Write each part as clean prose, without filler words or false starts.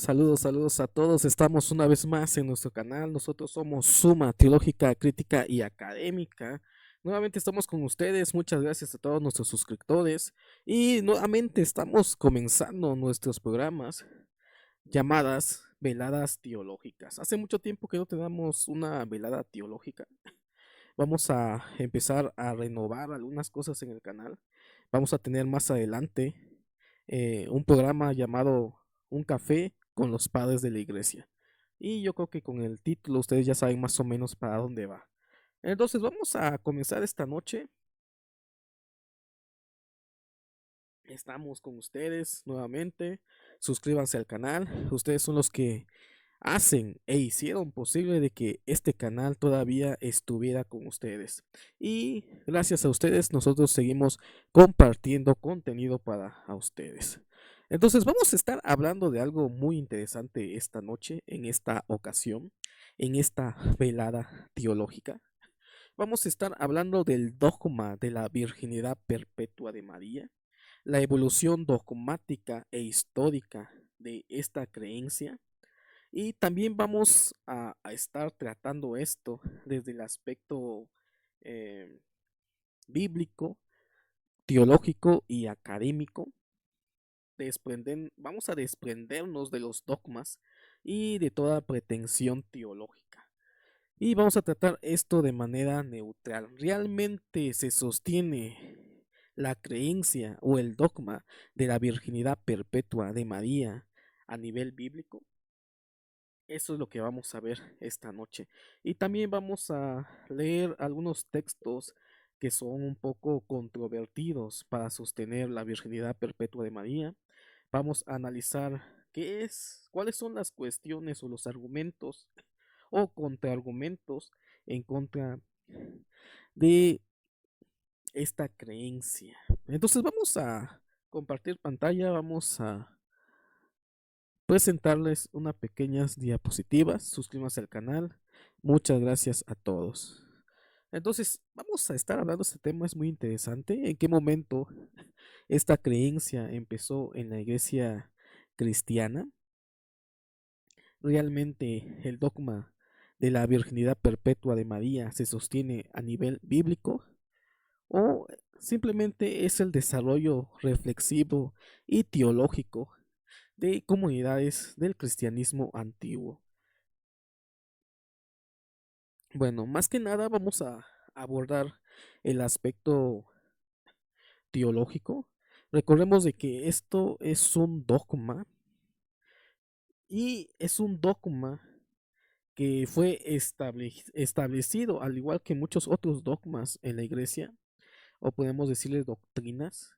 Saludos a todos. Estamos una vez más en nuestro canal. Nosotros somos Suma Teológica, Crítica y Académica. Nuevamente estamos con ustedes. Muchas gracias a todos nuestros suscriptores. Y nuevamente estamos comenzando nuestros programas llamadas veladas teológicas. Hace mucho tiempo que no tenemos una velada teológica. Vamos a empezar a renovar algunas cosas en el canal. Vamos a tener más adelante un programa llamado Un café con los padres de la iglesia. Y yo creo que con el título ustedes ya saben más o menos para dónde va. Entonces vamos a comenzar esta noche. Estamos con ustedes nuevamente. Suscríbanse al canal. Ustedes son los que hacen e hicieron posible de que este canal todavía estuviera con ustedes. Y gracias a ustedes nosotros seguimos compartiendo contenido para a ustedes. Entonces vamos a estar hablando de algo muy interesante esta noche, en esta ocasión, en esta velada teológica. Vamos a estar hablando del dogma de la virginidad perpetua de María, la evolución dogmática e histórica de esta creencia, y también vamos a estar tratando esto desde el aspecto eh, bíblico, teológico y académico. Vamos a desprendernos de los dogmas y de toda pretensión teológica. Y vamos a tratar esto de manera neutral. ¿Realmente se sostiene la creencia o el dogma de la virginidad perpetua de María a nivel bíblico? Eso es lo que vamos a ver esta noche. Y también vamos a leer algunos textos que son un poco controvertidos para sostener la virginidad perpetua de María. Vamos a analizar cuáles son las cuestiones o los argumentos o contraargumentos en contra de esta creencia. Entonces vamos a compartir pantalla, vamos a presentarles unas pequeñas diapositivas. Suscríbanse al canal. Muchas gracias a todos. Entonces, vamos a estar hablando de este tema, es muy interesante. ¿En qué momento esta creencia empezó en la iglesia cristiana? ¿Realmente el dogma de la virginidad perpetua de María se sostiene a nivel bíblico? ¿O simplemente es el desarrollo reflexivo y teológico de comunidades del cristianismo antiguo? Bueno, más que nada vamos a abordar el aspecto teológico. Recordemos de que esto es un dogma y es un dogma que fue establecido al igual que muchos otros dogmas en la iglesia, o podemos decirle doctrinas.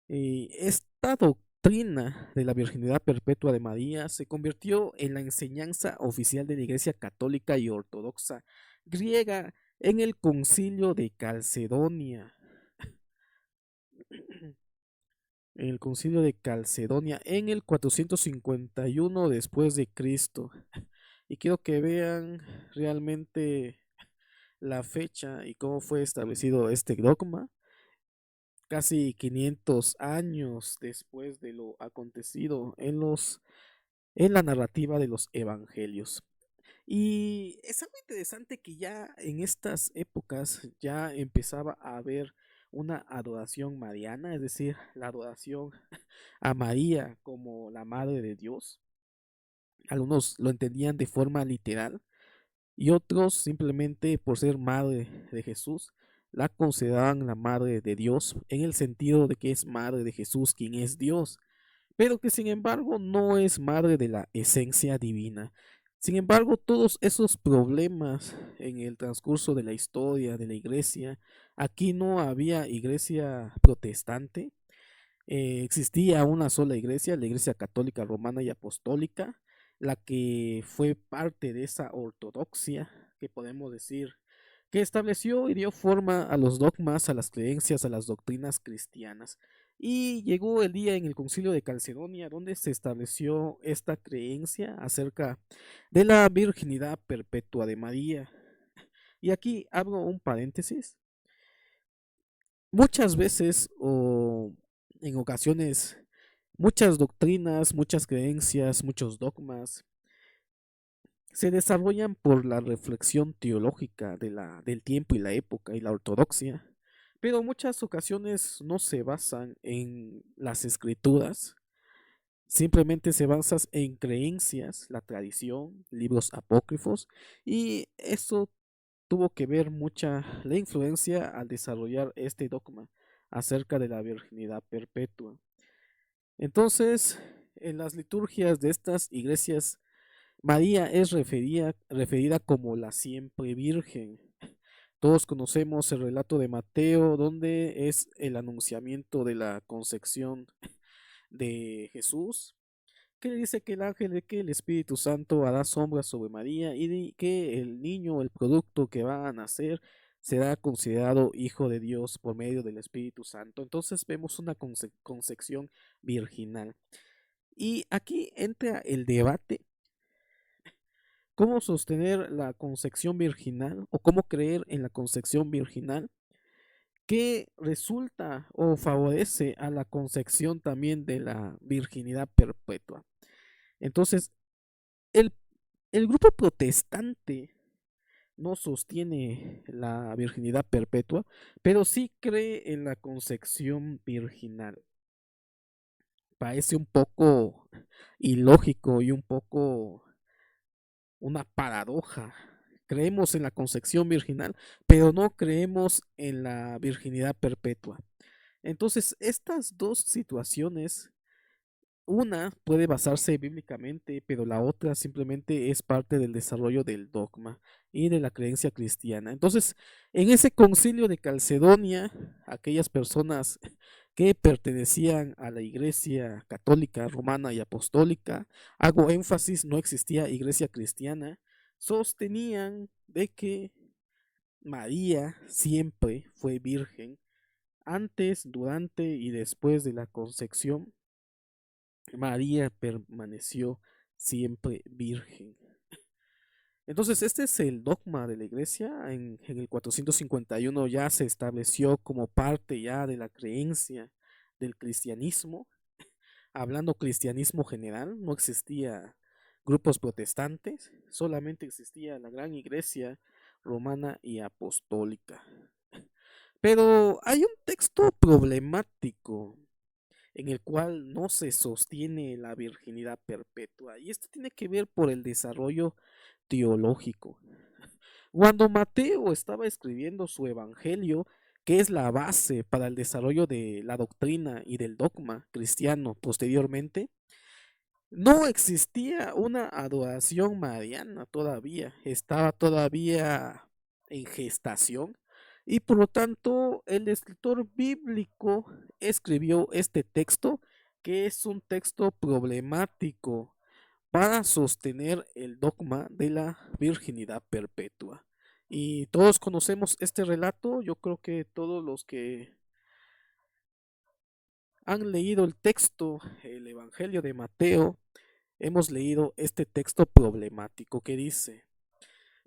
Esta doctrina de la virginidad perpetua de María se convirtió en la enseñanza oficial de la Iglesia católica y ortodoxa griega en el Concilio de Calcedonia. En el Concilio de Calcedonia en el 451 después de Cristo. Y quiero que vean realmente la fecha y cómo fue establecido este dogma casi 500 años después de lo acontecido en la narrativa de los evangelios. Y es algo interesante que ya en estas épocas ya empezaba a haber una adoración mariana, es decir, la adoración a María como la madre de Dios. Algunos lo entendían de forma literal y otros simplemente por ser madre de Jesús la consideraban la madre de Dios en el sentido de que es madre de Jesús quien es Dios, pero que sin embargo no es madre de la esencia divina. Sin embargo, todos esos problemas en el transcurso de la historia de la iglesia, aquí no había iglesia protestante, existía una sola iglesia, la iglesia católica romana y apostólica, la que fue parte de esa ortodoxia que podemos decir que estableció y dio forma a los dogmas, a las creencias, a las doctrinas cristianas. Y llegó el día en el Concilio de Calcedonia donde se estableció esta creencia acerca de la virginidad perpetua de María. Y aquí abro un paréntesis. Muchas veces o en ocasiones Muchas doctrinas, muchas creencias, muchos dogmas se desarrollan por la reflexión teológica del tiempo y la época y la ortodoxia, pero muchas ocasiones no se basan en las escrituras, simplemente se basan en creencias, la tradición, libros apócrifos, y eso tuvo que ver mucha la influencia al desarrollar este dogma acerca de la virginidad perpetua. Entonces, en las liturgias de estas iglesias, María es referida como la siempre virgen. Todos conocemos el relato de Mateo, donde es el anunciamiento de la concepción de Jesús, que le dice que el ángel de que el Espíritu Santo hará sombra sobre María y que el niño, el producto que va a nacer, será considerado hijo de Dios por medio del Espíritu Santo. Entonces vemos una concepción virginal. Y aquí entra el debate, cómo sostener la concepción virginal o cómo creer en la concepción virginal que resulta o favorece a la concepción también de la virginidad perpetua. Entonces, el, el grupo protestante no sostiene la virginidad perpetua, pero sí cree en la concepción virginal. Parece un poco ilógico y un poco una paradoja. Creemos en la concepción virginal, pero no creemos en la virginidad perpetua. Entonces, estas dos situaciones, una puede basarse bíblicamente, pero la otra simplemente es parte del desarrollo del dogma y de la creencia cristiana. Entonces, en ese concilio de Calcedonia, aquellas personas que pertenecían a la iglesia católica, romana y apostólica, hago énfasis, no existía iglesia cristiana, sostenían de que María siempre fue virgen antes, durante y después de la concepción. María permaneció siempre virgen. Entonces, este es el dogma de la iglesia. En el 451 ya se estableció como parte ya de la creencia del cristianismo. Hablando cristianismo general, no existía grupos protestantes, solamente existía la gran iglesia romana y apostólica. Pero hay un texto problemático en el cual no se sostiene la virginidad perpetua. Y esto tiene que ver por el desarrollo teológico. Cuando Mateo estaba escribiendo su evangelio, que es la base para el desarrollo de la doctrina y del dogma cristiano posteriormente, no existía una adoración mariana todavía, estaba todavía en gestación y por lo tanto el escritor bíblico escribió este texto que es un texto problemático para sostener el dogma de la virginidad perpetua. Y todos conocemos este relato, yo creo que todos los que han leído el texto, el Evangelio de Mateo, hemos leído este texto problemático que dice,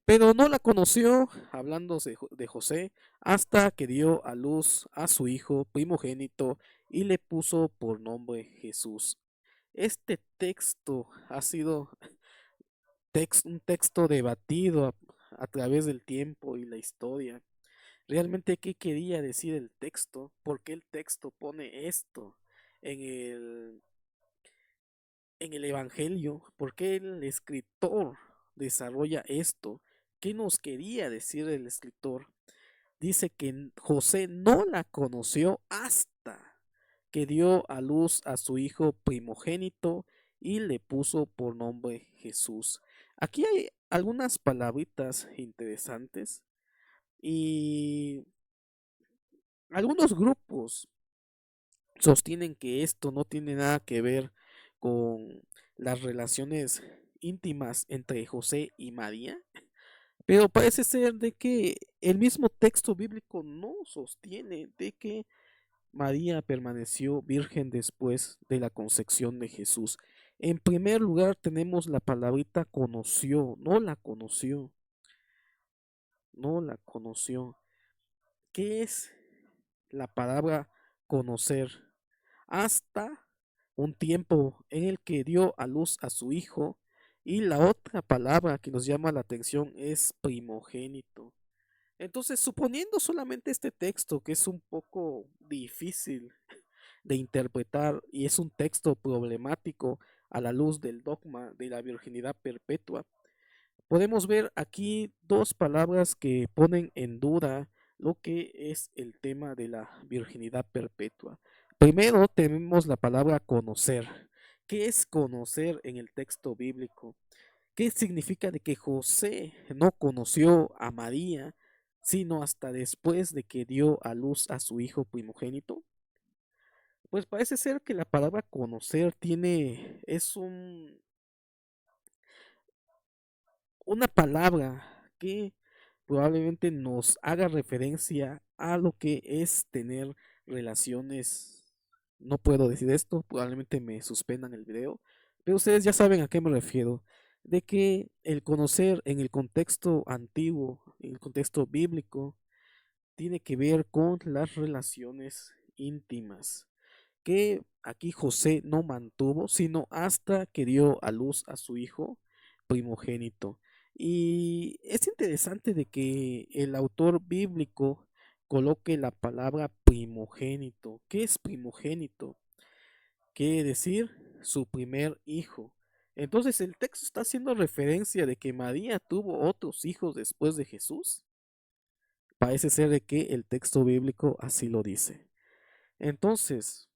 pero no la conoció, hablando de José, hasta que dio a luz a su hijo primogénito y le puso por nombre Jesús. Este texto ha sido un texto debatido a través del tiempo y la historia. Realmente, ¿qué quería decir el texto? ¿Por qué el texto pone esto en el Evangelio? ¿Por qué el escritor desarrolla esto? ¿Qué nos quería decir el escritor? Dice que José no la conoció hasta que dio a luz a su hijo primogénito y le puso por nombre Jesús. Aquí hay algunas palabritas interesantes y algunos grupos sostienen que esto no tiene nada que ver con las relaciones íntimas entre José y María, pero parece ser de que el mismo texto bíblico no sostiene de que María permaneció virgen después de la concepción de Jesús. En primer lugar tenemos la palabrita conoció, no la conoció, no la conoció. ¿Qué es la palabra conocer? Hasta un tiempo en el que dio a luz a su hijo, y la otra palabra que nos llama la atención es primogénito. Entonces, suponiendo solamente este texto, que es un poco difícil de interpretar y es un texto problemático a la luz del dogma de la virginidad perpetua, podemos ver aquí dos palabras que ponen en duda lo que es el tema de la virginidad perpetua. Primero tenemos la palabra conocer. ¿Qué es conocer en el texto bíblico? ¿Qué significa de que José no conoció a María sino hasta después de que dio a luz a su hijo primogénito? Pues parece ser que la palabra conocer una palabra que probablemente nos haga referencia a lo que es tener relaciones. No puedo decir esto, probablemente me suspendan el video, pero ustedes ya saben a qué me refiero. De que el conocer en el contexto antiguo, en el contexto bíblico, tiene que ver con las relaciones íntimas que aquí José no mantuvo, sino hasta que dio a luz a su hijo primogénito. Y es interesante de que el autor bíblico coloque la palabra primogénito. ¿Qué es primogénito? Quiere decir su primer hijo. Entonces el texto está haciendo referencia de que María tuvo otros hijos después de Jesús. Parece ser de que el texto bíblico así lo dice. Entonces,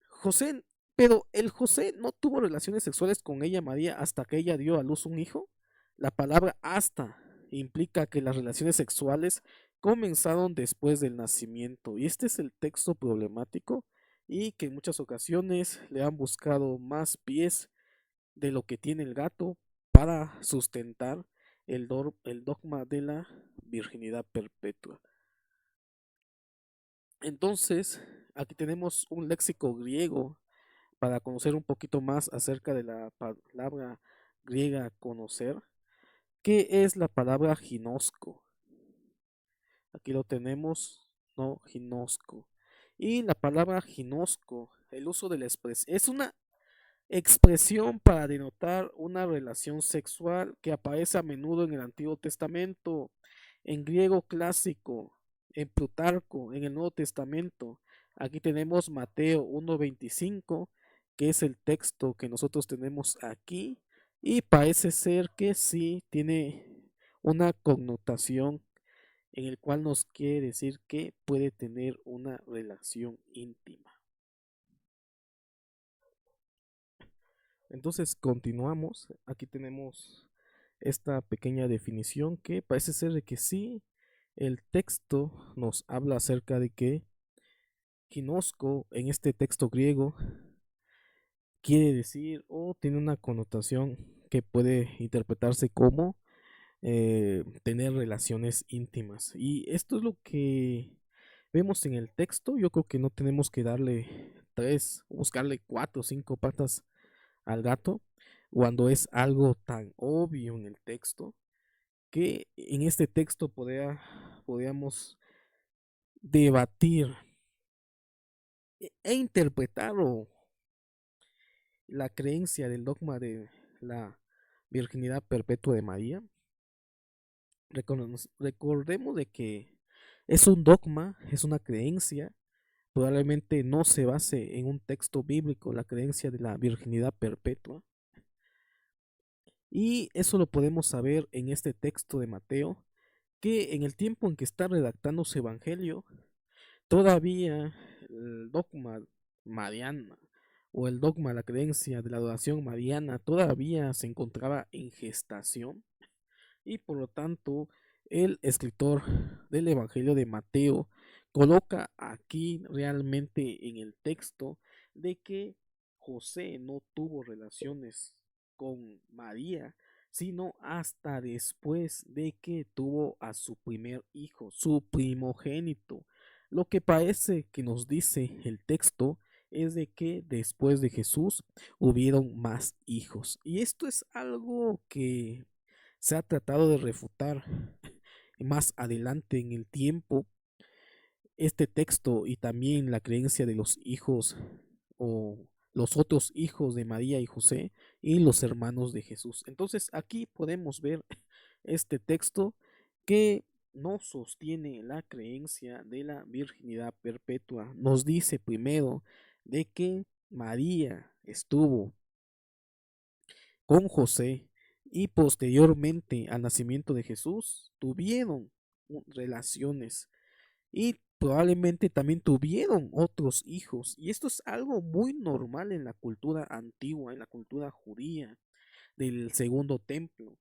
José, pero el José no tuvo relaciones sexuales con ella María hasta que ella dio a luz un hijo. La palabra hasta implica que las relaciones sexuales comenzaron después del nacimiento. Y este es el texto problemático y que en muchas ocasiones le han buscado más pies de lo que tiene el gato para sustentar el dogma de la virginidad perpetua. Entonces, aquí tenemos un léxico griego para conocer un poquito más acerca de la palabra griega conocer. ¿Qué es la palabra ginosco? Aquí lo tenemos, no, ginosco. Y la palabra ginosco, el uso de la expresión, es una expresión para denotar una relación sexual que aparece a menudo en el Antiguo Testamento, en griego clásico, en Plutarco, en el Nuevo Testamento. Aquí tenemos Mateo 1:25, que es el texto que nosotros tenemos aquí, y parece ser que sí tiene una connotación en el cual nos quiere decir que puede tener una relación íntima. Entonces continuamos. Aquí tenemos esta pequeña definición que parece ser de que sí, el texto nos habla acerca de que ginosco en este texto griego quiere decir o tiene una connotación que puede interpretarse como tener relaciones íntimas. Y esto es lo que vemos en el texto. Yo creo que no tenemos que darle tres, buscarle cuatro o cinco patas al gato cuando es algo tan obvio en el texto que en este texto podríamos debatir e interpretar la creencia del dogma de la virginidad perpetua de María. Recordemos de que es un dogma, es una creencia, probablemente no se base en un texto bíblico la creencia de la virginidad perpetua. Y eso lo podemos saber en este texto de Mateo, que en el tiempo en que está redactando su evangelio, todavía el dogma mariana o el dogma, la creencia de la adoración mariana todavía se encontraba en gestación y por lo tanto el escritor del evangelio de Mateo coloca aquí realmente en el texto de que José no tuvo relaciones con María, sino hasta después de que tuvo a su primer hijo, su primogénito. Lo que parece que nos dice el texto es de que después de Jesús hubieron más hijos. Y esto es algo que se ha tratado de refutar más adelante en el tiempo, este texto y también la creencia de los hijos o los otros hijos de María y José y los hermanos de Jesús. Entonces aquí podemos ver este texto que no sostiene la creencia de la virginidad perpetua. Nos dice primero de que María estuvo con José y posteriormente al nacimiento de Jesús tuvieron relaciones y probablemente también tuvieron otros hijos. Y esto es algo muy normal en la cultura antigua, en la cultura judía del segundo templo.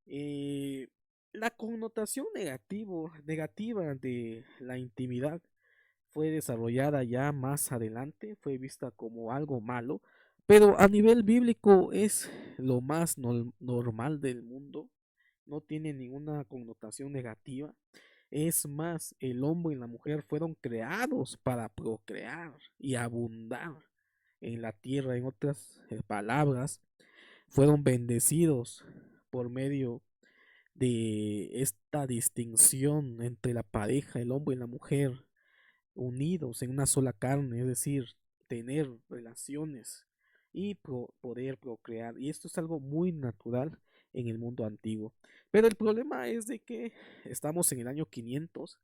Eh, la connotación negativa de la intimidad fue desarrollada ya más adelante, fue vista como algo malo, pero a nivel bíblico es lo más normal del mundo, no tiene ninguna connotación negativa. Es más, el hombre y la mujer fueron creados para procrear y abundar en la tierra. En otras palabras, fueron bendecidos por medio de esta distinción entre la pareja, el hombre y la mujer, unidos en una sola carne, es decir, tener relaciones y poder procrear. Y esto es algo muy natural en el mundo antiguo. Pero el problema es de que estamos en el año 500,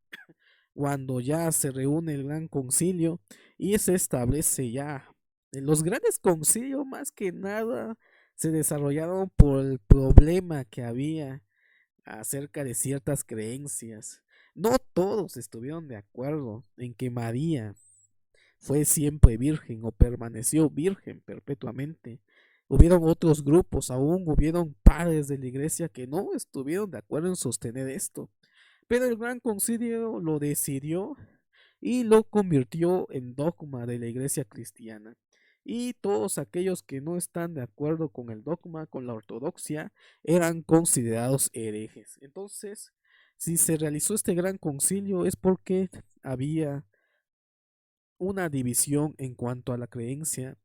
cuando ya se reúne el gran concilio y se establece ya. Los grandes concilios más que nada se desarrollaron por el problema que había acerca de ciertas creencias. No todos estuvieron de acuerdo en que María fue siempre virgen o permaneció virgen perpetuamente. Hubieron otros grupos, aún hubieron padres de la iglesia que no estuvieron de acuerdo en sostener esto. Pero el Gran Concilio lo decidió y lo convirtió en dogma de la iglesia cristiana. Y todos aquellos que no están de acuerdo con el dogma, con la ortodoxia, eran considerados herejes. Entonces, si se realizó este gran concilio es porque había una división en cuanto a la creencia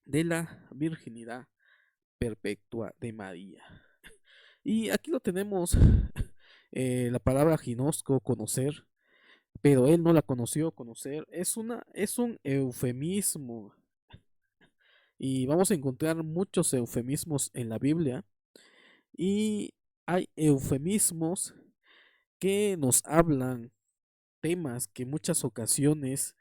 de la virginidad perpetua de María. Y aquí lo tenemos, la palabra ginosco, conocer, pero él no la conoció. Conocer es un eufemismo y vamos a encontrar muchos eufemismos en la Biblia y hay eufemismos que nos hablan temas que en muchas ocasiones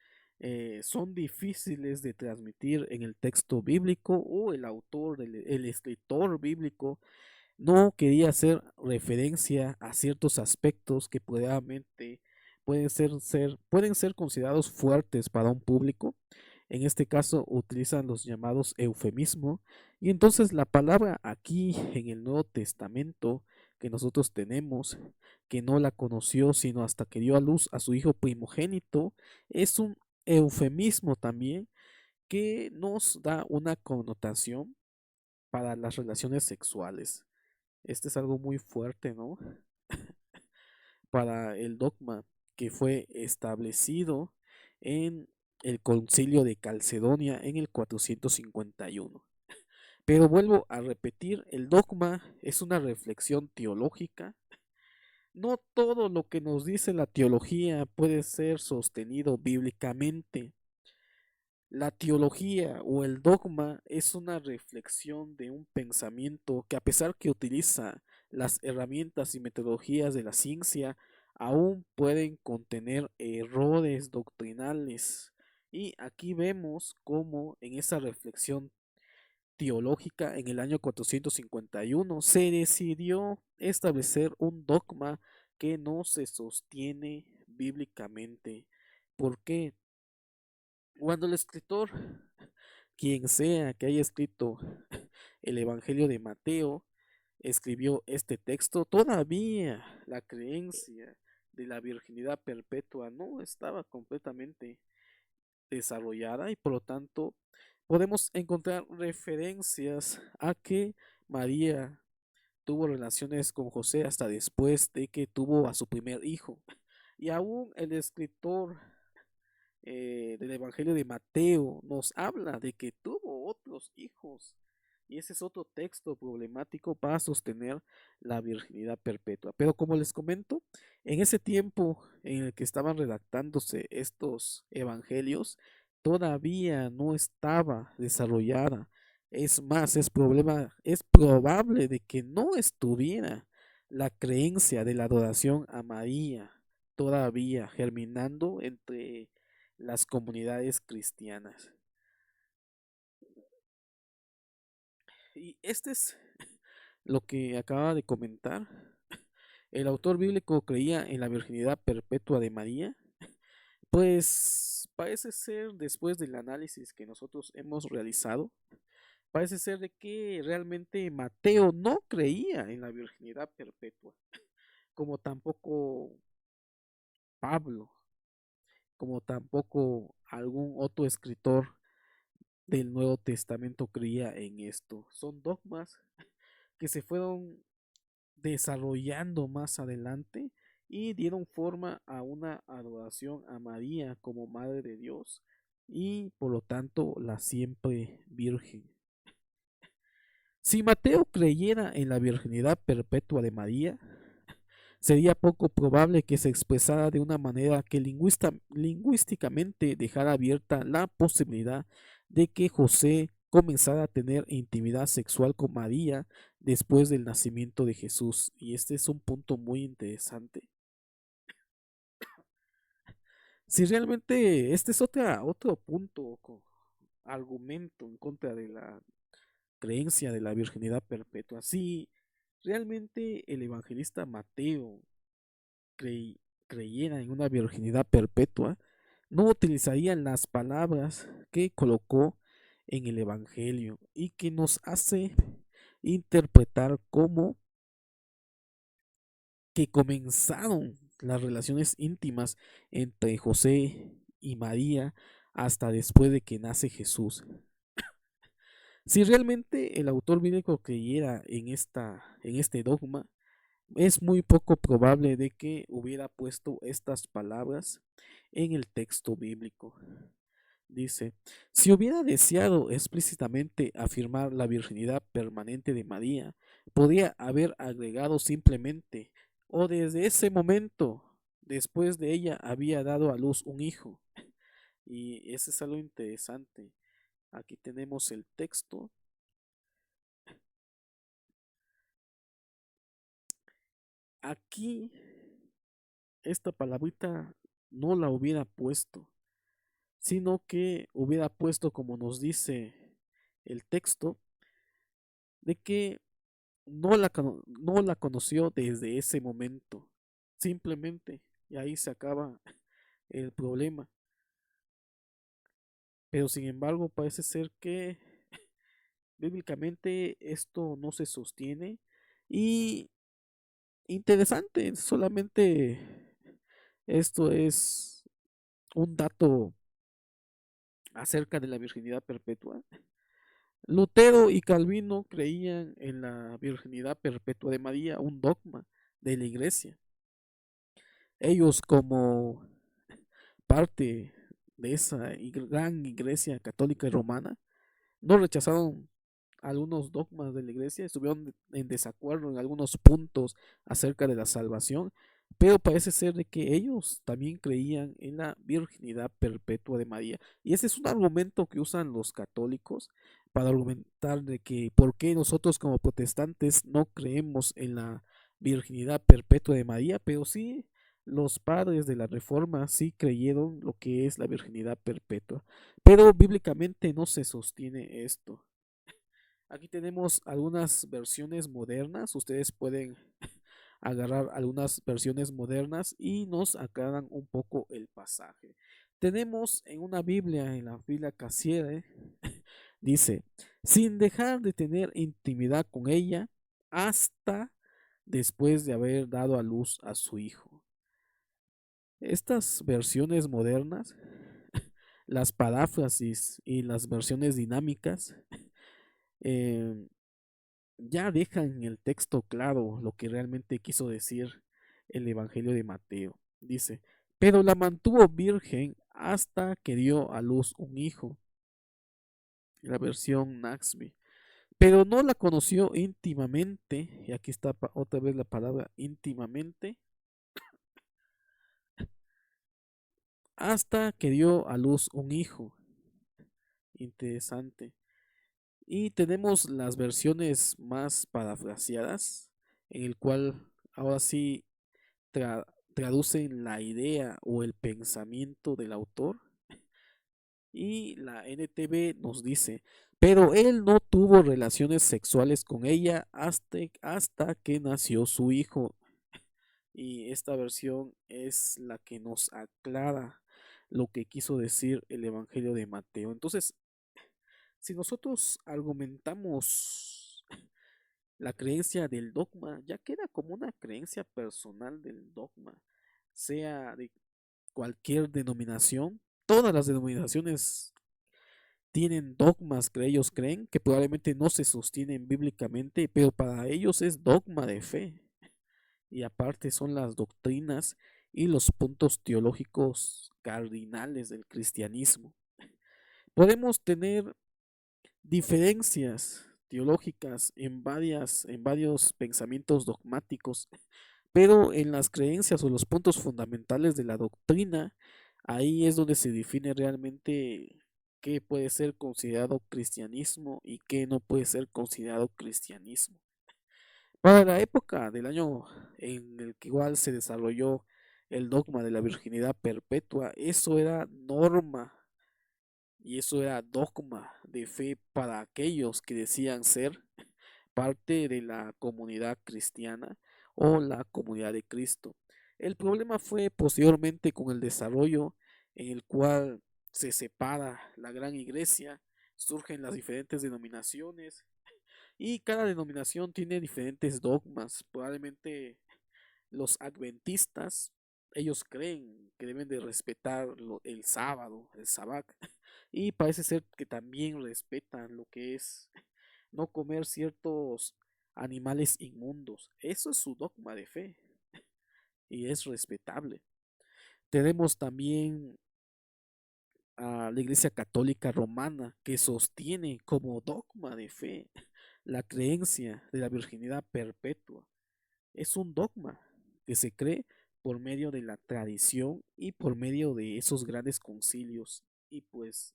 son difíciles de transmitir en el texto bíblico o el autor, el escritor bíblico no quería hacer referencia a ciertos aspectos que probablemente pueden ser considerados fuertes para un público. En este caso utilizan los llamados eufemismos. Y entonces la palabra aquí en el Nuevo Testamento que nosotros tenemos, que no la conoció sino hasta que dio a luz a su hijo primogénito, es un eufemismo también que nos da una connotación para las relaciones sexuales. Este es algo muy fuerte, ¿no? Para el dogma que fue establecido en el concilio de Calcedonia en el 451. Pero vuelvo a repetir, el dogma es una reflexión teológica. No todo lo que nos dice la teología puede ser sostenido bíblicamente. La teología o el dogma es una reflexión de un pensamiento que, a pesar que utiliza las herramientas y metodologías de la ciencia, aún pueden contener errores doctrinales. Y aquí vemos cómo en esa reflexión teológica en el año 451 se decidió establecer un dogma que no se sostiene bíblicamente. ¿Por qué? Cuando el escritor, quien sea que haya escrito el Evangelio de Mateo, escribió este texto, todavía la creencia de la virginidad perpetua no estaba completamente desarrollada y por lo tanto podemos encontrar referencias a que María tuvo relaciones con José hasta después de que tuvo a su primer hijo. Y aún el escritor del Evangelio de Mateo nos habla de que tuvo otros hijos Y ese es otro texto problemático para sostener la virginidad perpetua. Pero como les comento, en ese tiempo en el que estaban redactándose estos evangelios, todavía no estaba desarrollada. Es más, es probable de que no estuviera la creencia de la adoración a María todavía germinando entre las comunidades cristianas. Y este es lo que acaba de comentar. El autor bíblico creía en la virginidad perpetua de María. Pues parece ser, después del análisis que nosotros hemos realizado, parece ser de que realmente Mateo no creía en la virginidad perpetua, como tampoco Pablo, como tampoco algún otro escritor del Nuevo Testamento creía en esto. Son dogmas que se fueron desarrollando más adelante y dieron forma a una adoración a María como Madre de Dios y por lo tanto la siempre Virgen. Si Mateo creyera en la virginidad perpetua de María, sería poco probable que se expresara de una manera que lingüísticamente dejara abierta la posibilidad de que José comenzara a tener intimidad sexual con María después del nacimiento de Jesús. Y este es un punto muy interesante. Si realmente este es otro punto, argumento en contra de la creencia de la virginidad perpetua. Si realmente el evangelista Mateo crey- creyera en una virginidad perpetua, no utilizarían las palabras que colocó en el Evangelio y que nos hace interpretar cómo que comenzaron las relaciones íntimas entre José y María hasta después de que nace Jesús. Si realmente el autor bíblico creyera en este dogma, es muy poco probable de que hubiera puesto estas palabras en el texto bíblico. Dice, si hubiera deseado explícitamente afirmar la virginidad permanente de María, podría haber agregado simplemente, o desde ese momento, después de ella, había dado a luz un hijo. Y eso es algo interesante. Aquí tenemos el texto. Aquí, esta palabrita no la hubiera puesto, sino que hubiera puesto, como nos dice el texto, de que no la conoció desde ese momento, simplemente, y ahí se acaba el problema. Pero sin embargo, parece ser que bíblicamente esto no se sostiene y interesante, solamente esto es un dato acerca de la virginidad perpetua. Lutero y Calvino creían en la virginidad perpetua de María, un dogma de la iglesia. Ellos como parte de esa gran iglesia católica y romana no rechazaron algunos dogmas de la iglesia, estuvieron en desacuerdo en algunos puntos acerca de la salvación, pero parece ser de que ellos también creían en la virginidad perpetua de María. Y ese es un argumento que usan los católicos para argumentar de que por qué nosotros como protestantes no creemos en la virginidad perpetua de María, pero sí los padres de la Reforma sí creyeron lo que es la virginidad perpetua. Pero bíblicamente no se sostiene esto. Aquí tenemos algunas versiones modernas. Ustedes pueden agarrar algunas versiones modernas y nos aclaran un poco el pasaje. Tenemos en una Biblia, en la Biblia Cassiere, dice, sin dejar de tener intimidad con ella hasta después de haber dado a luz a su hijo. Estas versiones modernas, las paráfrasis y las versiones dinámicas, eh, ya dejan en el texto claro lo que realmente quiso decir el Evangelio de Mateo. Dice, pero la mantuvo virgen hasta que dio a luz un hijo. La versión Naxby. pero no la conoció íntimamente, y aquí está otra vez la palabra íntimamente, hasta que dio a luz un hijo. Interesante. Y tenemos las versiones más parafraseadas, en el cual ahora sí tra- traducen la idea o el pensamiento del autor. Y la NTV nos dice, pero él no tuvo relaciones sexuales con ella hasta que nació su hijo. Y esta versión es la que nos aclara lo que quiso decir el Evangelio de Mateo. Entonces, si nosotros argumentamos la creencia del dogma, ya queda como una creencia personal del dogma, sea de cualquier denominación. Todas las denominaciones tienen dogmas que ellos creen que probablemente no se sostienen bíblicamente, pero para ellos es dogma de fe. Y aparte son las doctrinas y los puntos teológicos cardinales del cristianismo. Podemos tener diferencias teológicas en varios pensamientos dogmáticos, pero en las creencias o los puntos fundamentales de la doctrina, ahí es donde se define realmente qué puede ser considerado cristianismo y qué no puede ser considerado cristianismo. Para la época del año en el que igual se desarrolló el dogma de la virginidad perpetua, eso era norma y eso era dogma de fe para aquellos que decían ser parte de la comunidad cristiana o la comunidad de Cristo. El problema fue posteriormente con el desarrollo en el cual se separa la gran iglesia, surgen las diferentes denominaciones y cada denominación tiene diferentes dogmas. Probablemente los adventistas, ellos creen que deben de respetar el sábado, el sabbat, y parece ser que también respetan lo que es no comer ciertos animales inmundos. Eso es su dogma de fe y es respetable. Tenemos también a la Iglesia Católica Romana que sostiene como dogma de fe la creencia de la virginidad perpetua. Es un dogma que se cree por medio de la tradición y por medio de esos grandes concilios. Y pues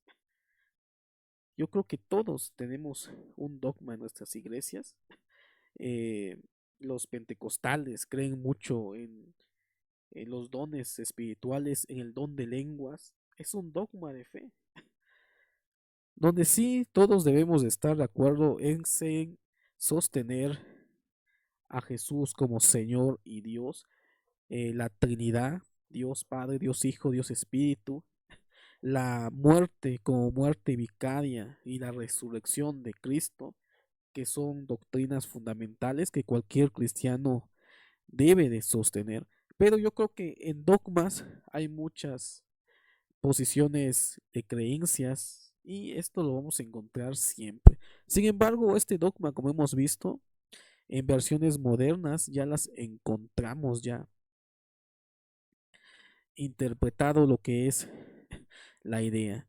yo creo que todos tenemos un dogma en nuestras iglesias. Eh, los pentecostales creen mucho en los dones espirituales, en el don de lenguas. Es un dogma de fe, donde sí todos debemos de estar de acuerdo en sostener a Jesús como Señor y Dios, la Trinidad, Dios Padre, Dios Hijo, Dios Espíritu, la muerte como muerte vicaria y la resurrección de Cristo, que son doctrinas fundamentales que cualquier cristiano debe de sostener. Pero yo creo que en dogmas hay muchas posiciones de creencias y esto lo vamos a encontrar siempre. Sin embargo, este dogma, como hemos visto, en versiones modernas ya las encontramos ya interpretado lo que es la idea.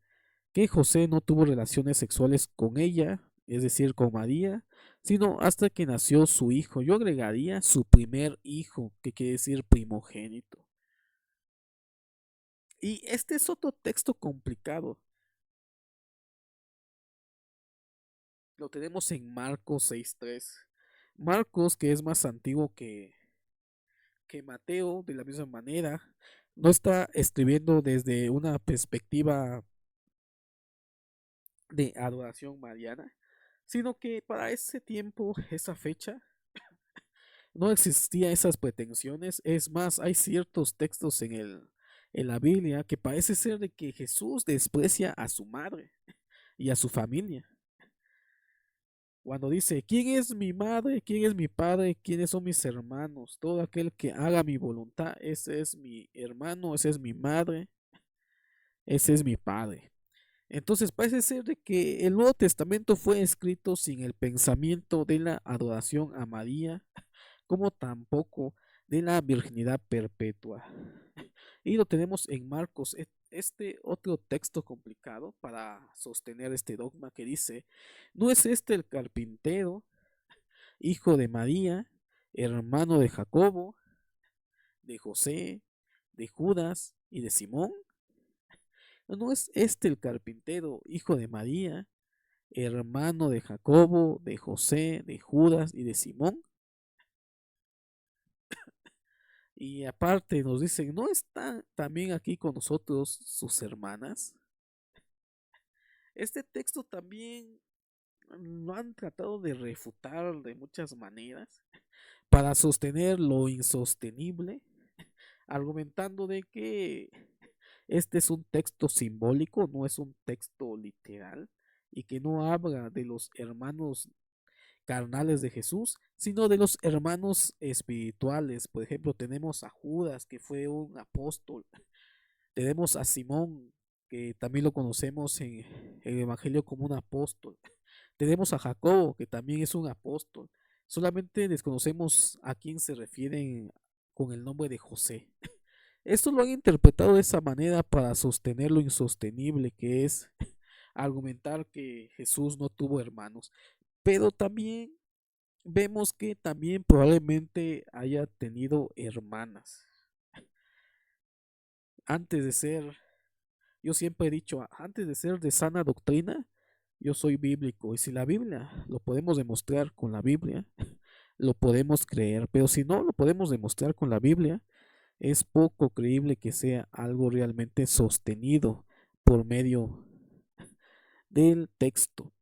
Que José no tuvo relaciones sexuales con ella, es decir, con María, sino hasta que nació su hijo. Yo agregaría su primer hijo, que quiere decir primogénito. Y este es otro texto complicado. Lo tenemos en Marcos 6.3. Marcos, que es más antiguo que Mateo, de la misma manera, no está escribiendo desde una perspectiva de adoración mariana, sino que para ese tiempo, esa fecha, no existían esas pretensiones. Es más, hay ciertos textos en la Biblia que parece ser de que Jesús desprecia a su madre y a su familia. Cuando dice, ¿quién es mi madre? ¿Quién es mi padre? ¿Quiénes son mis hermanos? Todo aquel que haga mi voluntad, ese es mi hermano, ese es mi madre, ese es mi padre. Entonces parece ser de que el Nuevo Testamento fue escrito sin el pensamiento de la adoración a María, como tampoco de la virginidad perpetua. Y lo tenemos en Marcos. este otro texto complicado para sostener este dogma que dice, ¿no es este el carpintero, hijo de María, hermano de Jacobo, de José, de Judas y de Simón? ¿No es este el carpintero, hijo de María, hermano de Jacobo, de José, de Judas y de Simón? Y aparte nos dicen, ¿no están también aquí con nosotros sus hermanas? Este texto también lo han tratado de refutar de muchas maneras para sostener lo insostenible, argumentando de que este es un texto simbólico, no es un texto literal, y que no habla de los hermanos carnales de Jesús, sino de los hermanos espirituales. Por ejemplo, tenemos a Judas, que fue un apóstol, tenemos a Simón, que también lo conocemos en el Evangelio como un apóstol. Tenemos a Jacobo, que también es un apóstol. Solamente desconocemos a quién se refieren con el nombre de José. Esto lo han interpretado de esa manera para sostener lo insostenible, que es argumentar que Jesús no tuvo hermanos. Pero también vemos que también probablemente haya tenido hermanas. Antes de ser, yo siempre he dicho, antes de ser de sana doctrina, yo soy bíblico. Y si la Biblia lo podemos demostrar con la Biblia, lo podemos creer. Pero si no lo podemos demostrar con la Biblia, es poco creíble que sea algo realmente sostenido por medio del texto.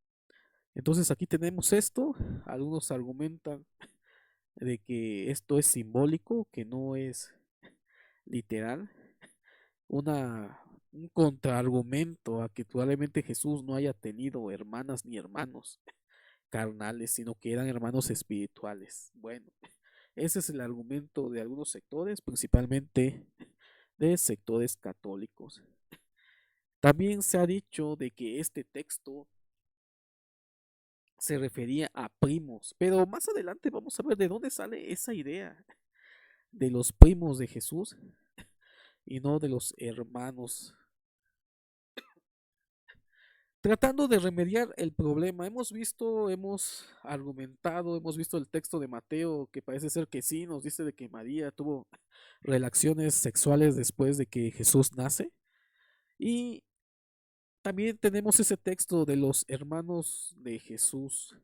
Entonces aquí tenemos esto. Algunos argumentan de que esto es simbólico, que no es literal. Un contraargumento a que probablemente Jesús no haya tenido hermanas ni hermanos carnales, sino que eran hermanos espirituales. Bueno, ese es el argumento de algunos sectores, principalmente de sectores católicos. También se ha dicho de que este texto se refería a primos, pero más adelante vamos a ver de dónde sale esa idea de los primos de Jesús y no de los hermanos. Tratando de remediar el problema, hemos argumentado, hemos visto el texto de Mateo que parece ser que sí, nos dice de que María tuvo relaciones sexuales después de que Jesús nace. Y también tenemos ese texto de los hermanos de Jesús.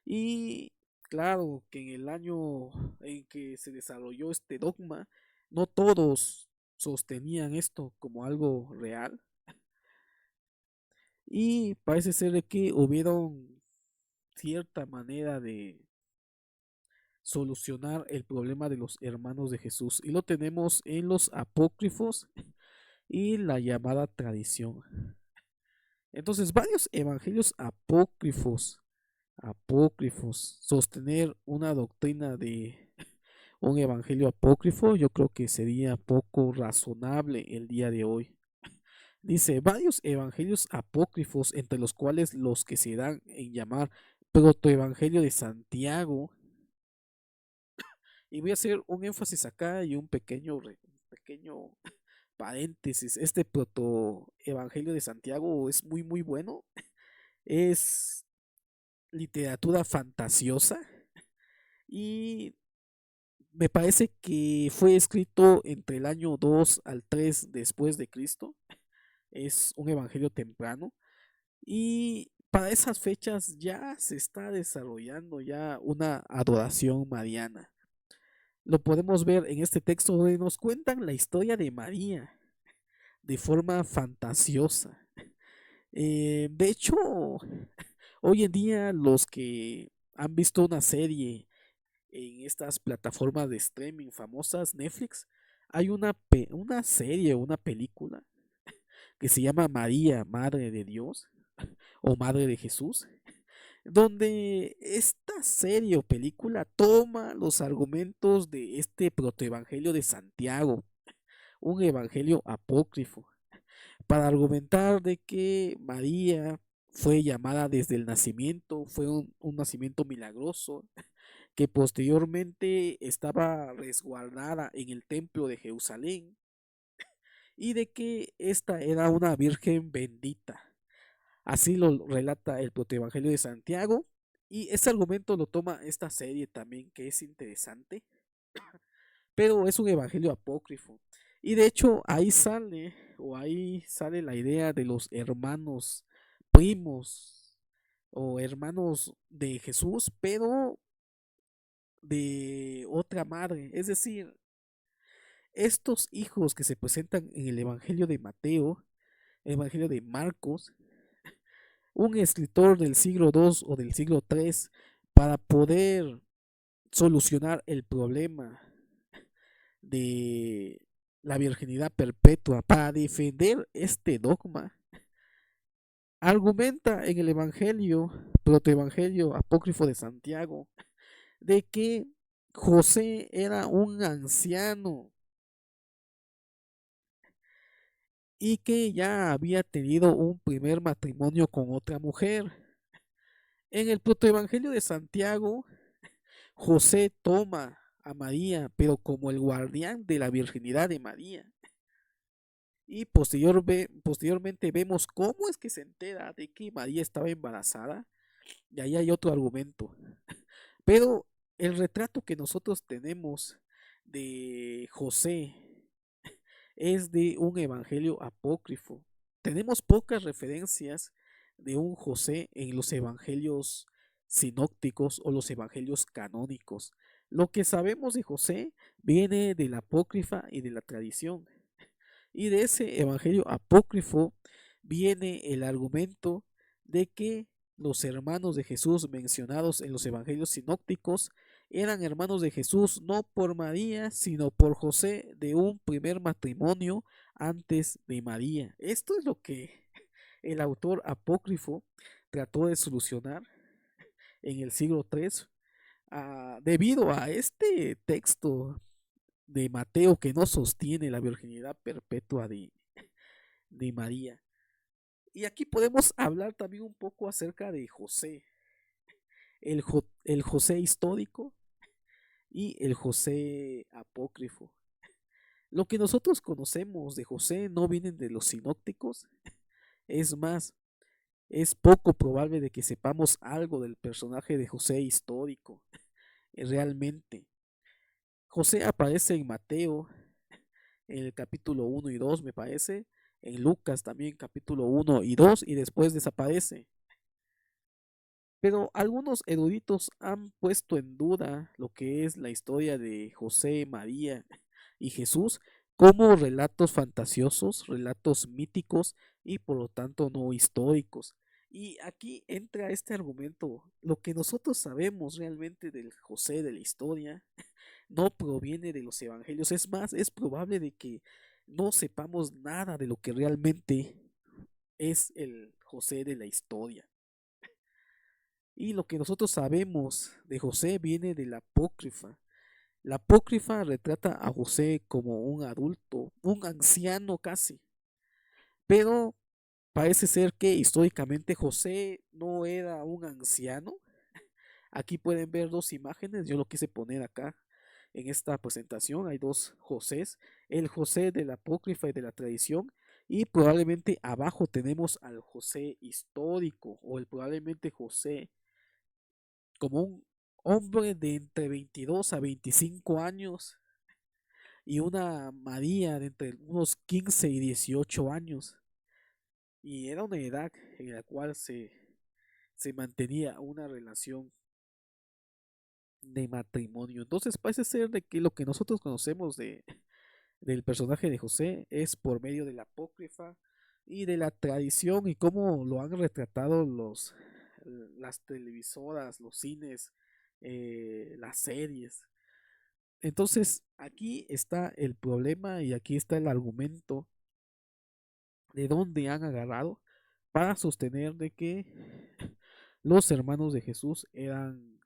Y claro que en el año en que se desarrolló este dogma, no todos sostenían esto como algo real. Y parece ser de que hubieron cierta manera de solucionar el problema de los hermanos de Jesús. Y lo tenemos en los apócrifos y la llamada tradición. Entonces, varios evangelios apócrifos, sostener una doctrina de un evangelio apócrifo, yo creo que sería poco razonable el día de hoy. Dice, varios evangelios apócrifos, entre los cuales los que se dan en llamar protoevangelio de Santiago. Y voy a hacer un énfasis acá y un pequeño paréntesis. Este protoevangelio de Santiago es muy, muy bueno. Es literatura fantasiosa y me parece que fue escrito entre el año 2 al 3 después de Cristo. Es un evangelio temprano y para esas fechas ya se está desarrollando ya una adoración mariana. Lo podemos ver en este texto donde nos cuentan la historia de María de forma fantasiosa. De hecho, hoy en día los que han visto una serie en estas plataformas de streaming famosas, Netflix, hay una serie, una película que se llama María, Madre de Dios o Madre de Jesús, donde esta serie o película toma los argumentos de este protoevangelio de Santiago, un evangelio apócrifo, para argumentar de que María fue llamada desde el nacimiento, fue un nacimiento milagroso, que posteriormente estaba resguardada en el templo de Jerusalén y de que esta era una virgen bendita. Así lo relata el protoevangelio de Santiago, y ese argumento lo toma esta serie también, que es interesante, pero es un evangelio apócrifo. Y de hecho ahí sale la idea de los hermanos primos o hermanos de Jesús, pero de otra madre. Es decir, estos hijos que se presentan en el evangelio de Mateo, el evangelio de Marcos, un escritor del siglo II o del siglo III, para poder solucionar el problema de la virginidad perpetua, para defender este dogma, argumenta en el evangelio, protoevangelio apócrifo de Santiago, de que José era un anciano y que ya había tenido un primer matrimonio con otra mujer. En el protoevangelio de Santiago, José toma a María, pero como el guardián de la virginidad de María. Y posteriormente vemos cómo es que se entera de que María estaba embarazada. Y ahí hay otro argumento. Pero el retrato que nosotros tenemos de José es de un evangelio apócrifo. Tenemos pocas referencias de un José en los evangelios sinópticos o los evangelios canónicos. Lo que sabemos de José viene de la apócrifa y de la tradición. Y de ese evangelio apócrifo viene el argumento de que los hermanos de Jesús mencionados en los evangelios sinópticos eran hermanos de Jesús no por María, sino por José de un primer matrimonio antes de María. Esto es lo que el autor apócrifo trató de solucionar en el siglo III, debido a este texto de Mateo que no sostiene la virginidad perpetua de María. Y aquí podemos hablar también un poco acerca de José, el José histórico y el José apócrifo. Lo que nosotros conocemos de José no vienen de los sinópticos, es más, es poco probable de que sepamos algo del personaje de José histórico, realmente. José aparece en Mateo, en el capítulo 1 y 2 me parece, en Lucas también capítulo 1 y 2 y después desaparece. Pero algunos eruditos han puesto en duda lo que es la historia de José, María y Jesús como relatos fantasiosos, relatos míticos y por lo tanto no históricos. Y aquí entra este argumento, lo que nosotros sabemos realmente del José de la historia no proviene de los evangelios, es más, es probable de que no sepamos nada de lo que realmente es el José de la historia. Y lo que nosotros sabemos de José viene de la apócrifa. La apócrifa retrata a José como un adulto, un anciano casi. Pero parece ser que históricamente José no era un anciano. Aquí pueden ver dos imágenes, yo lo quise poner acá en esta presentación. Hay dos Josés, el José de la apócrifa y de la tradición. Y probablemente abajo tenemos al José histórico o el probablemente José como un hombre de entre 22 a 25 años y una María de entre unos 15 y 18 años. Y era una edad en la cual se mantenía una relación de matrimonio. Entonces parece ser de que lo que nosotros conocemos del personaje de José es por medio de la apócrifa y de la tradición y cómo lo han retratado las televisoras, los cines, las series. Entonces, aquí está el problema y aquí está el argumento de dónde han agarrado para sostener de que los hermanos de Jesús eran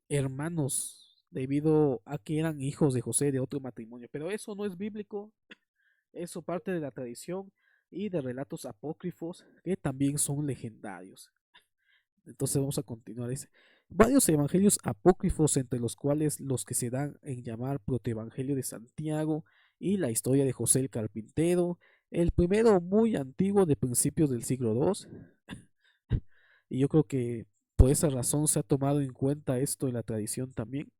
hermanos debido a que eran hijos de José de otro matrimonio. Pero eso no es bíblico, eso parte de la tradición y de relatos apócrifos que también son legendarios. Entonces vamos a continuar. Dice, varios evangelios apócrifos, entre los cuales los que se dan en llamar protoevangelio de Santiago y la historia de José el Carpintero, el primero muy antiguo de principios del siglo II, y yo creo que por esa razón se ha tomado en cuenta esto en la tradición también.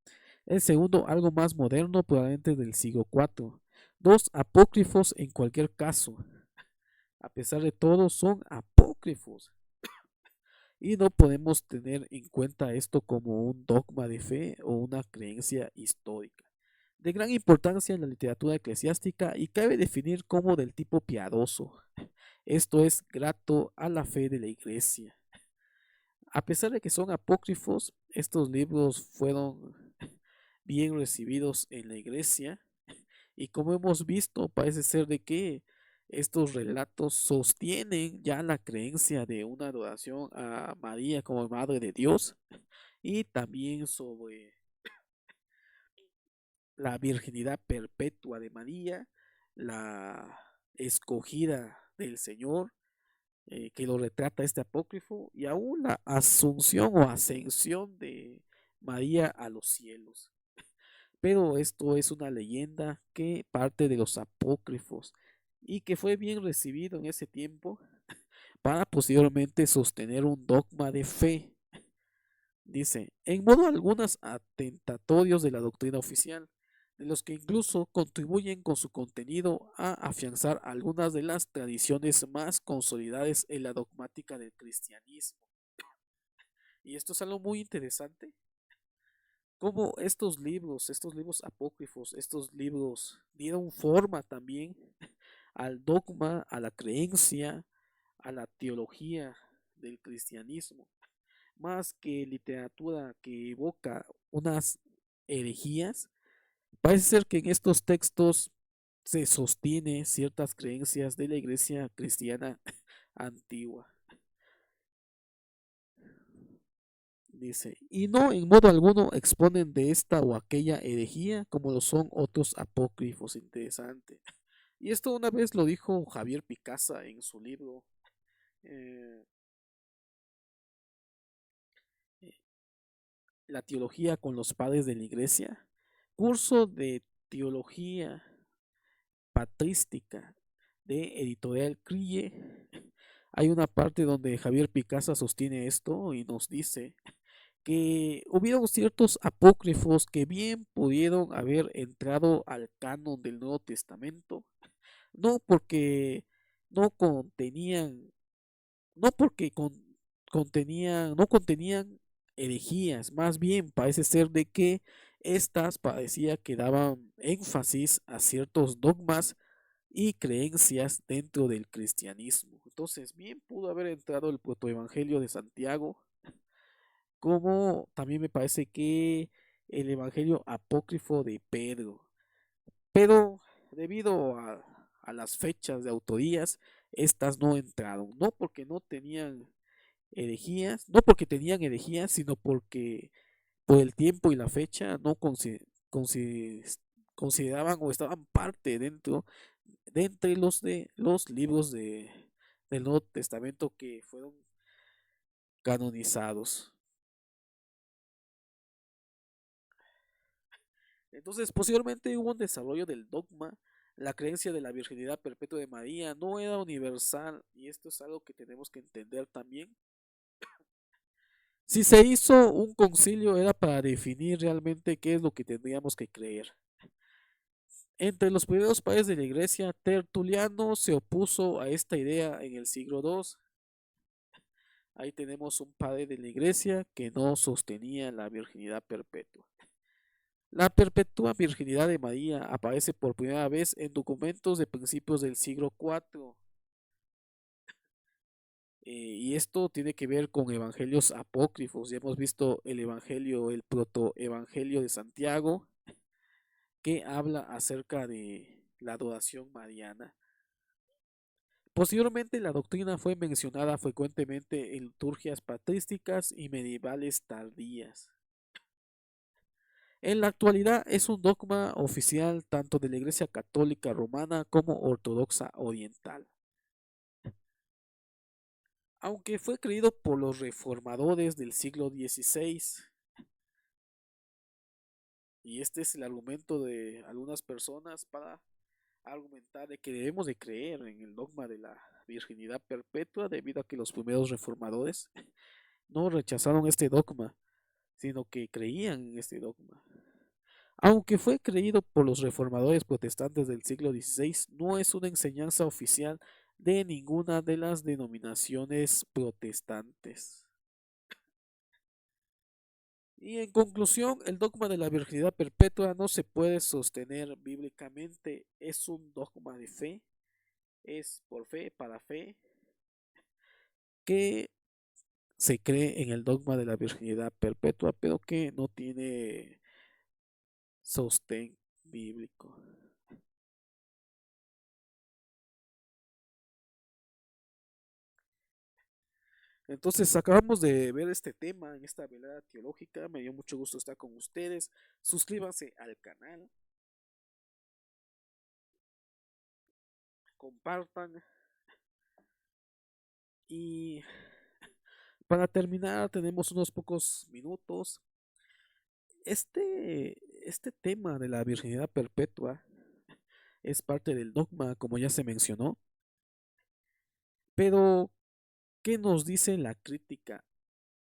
El segundo, algo más moderno, probablemente del siglo IV. Dos apócrifos en cualquier caso. A pesar de todo, son apócrifos. Y no podemos tener en cuenta esto como un dogma de fe o una creencia histórica. De gran importancia en la literatura eclesiástica y cabe definir como del tipo piadoso. Esto es grato a la fe de la iglesia. A pesar de que son apócrifos, estos libros fueron bien recibidos en la iglesia y como hemos visto, parece ser de que estos relatos sostienen ya la creencia de una adoración a María como Madre de Dios y también sobre la virginidad perpetua de María, la escogida del Señor, que lo retrata este apócrifo, y aún la asunción o ascensión de María a los cielos. Pero esto es una leyenda que parte de los apócrifos y que fue bien recibido en ese tiempo para posteriormente sostener un dogma de fe. Dice, en modo algunas atentatorios de la doctrina oficial, de los que incluso contribuyen con su contenido a afianzar algunas de las tradiciones más consolidadas en la dogmática del cristianismo. Y esto es algo muy interesante, como estos libros apócrifos, estos libros dieron forma también al dogma, a la creencia, a la teología del cristianismo, más que literatura que evoca unas herejías. Parece ser que en estos textos se sostiene ciertas creencias de la iglesia cristiana antigua. Dice, y no en modo alguno exponen de esta o aquella herejía como lo son otros apócrifos. Interesante. Y esto una vez lo dijo Javier Picasa en su libro eh, La teología con los padres de la iglesia, curso de teología patrística de Editorial Crille. Hay una parte donde Javier Picasa sostiene esto y nos dice que hubieron ciertos apócrifos que bien pudieron haber entrado al canon del Nuevo Testamento, no porque no contenían, no porque no contenían herejías, más bien parece ser de que estas parecía que daban énfasis a ciertos dogmas y creencias dentro del cristianismo. Entonces, bien pudo haber entrado el protoevangelio de Santiago, como también me parece que el evangelio apócrifo de Pedro. Pero debido a las fechas de autorías, estas no entraron, no porque no tenían herejías, no porque tenían herejías, sino porque por el tiempo y la fecha no consideraban o estaban parte dentro de entre los libros del Nuevo Testamento que fueron canonizados. Entonces, posteriormente hubo un desarrollo del dogma. La creencia de la virginidad perpetua de María no era universal y esto es algo que tenemos que entender también. Si se hizo un concilio era para definir realmente qué es lo que tendríamos que creer. Entre los primeros padres de la iglesia, Tertuliano se opuso a esta idea en el siglo II. Ahí tenemos un padre de la iglesia que no sostenía la virginidad perpetua. La perpetua virginidad de María aparece por primera vez en documentos de principios del siglo IV. Y esto tiene que ver con evangelios apócrifos. Ya hemos visto el evangelio, el protoevangelio de Santiago, que habla acerca de la adoración mariana. Posteriormente, la doctrina fue mencionada frecuentemente en liturgias patrísticas y medievales tardías. En la actualidad es un dogma oficial tanto de la Iglesia Católica Romana como Ortodoxa Oriental. Aunque fue creído por los reformadores del siglo XVI, y este es el argumento de algunas personas para argumentar de que debemos de creer en el dogma de la virginidad perpetua debido a que los primeros reformadores no rechazaron este dogma, sino que creían en este dogma. Aunque fue creído por los reformadores protestantes del siglo XVI, no es una enseñanza oficial de ninguna de las denominaciones protestantes. Y en conclusión, el dogma de la virginidad perpetua no se puede sostener bíblicamente, es un dogma de fe, es por fe, para fe, que se cree en el dogma de la virginidad perpetua, pero que no tiene sostén bíblico. Entonces acabamos de ver este tema en esta velada teológica. Me dio mucho gusto estar con ustedes. Suscríbanse al canal, compartan y para terminar tenemos unos pocos minutos. Este tema de la virginidad perpetua es parte del dogma, como ya se mencionó, pero ¿qué nos dice la crítica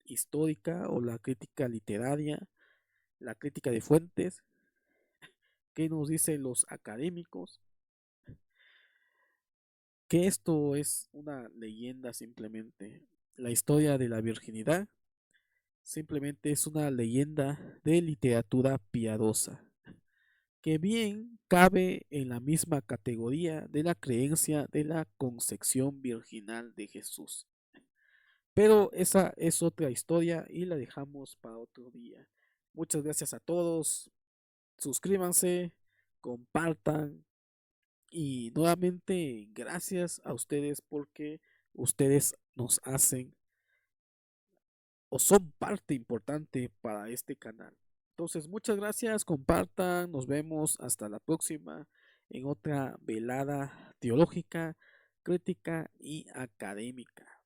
histórica o la crítica literaria, la crítica de fuentes? ¿Qué nos dicen los académicos? Que esto es una leyenda simplemente. La historia de la virginidad simplemente es una leyenda de literatura piadosa, que bien cabe en la misma categoría de la creencia de la concepción virginal de Jesús. Pero esa es otra historia y la dejamos para otro día. Muchas gracias a todos. Suscríbanse, compartan y nuevamente gracias a ustedes porque ustedes nos hacen o son parte importante para este canal. Entonces, muchas gracias, compartan, nos vemos hasta la próxima en otra velada teológica, crítica y académica.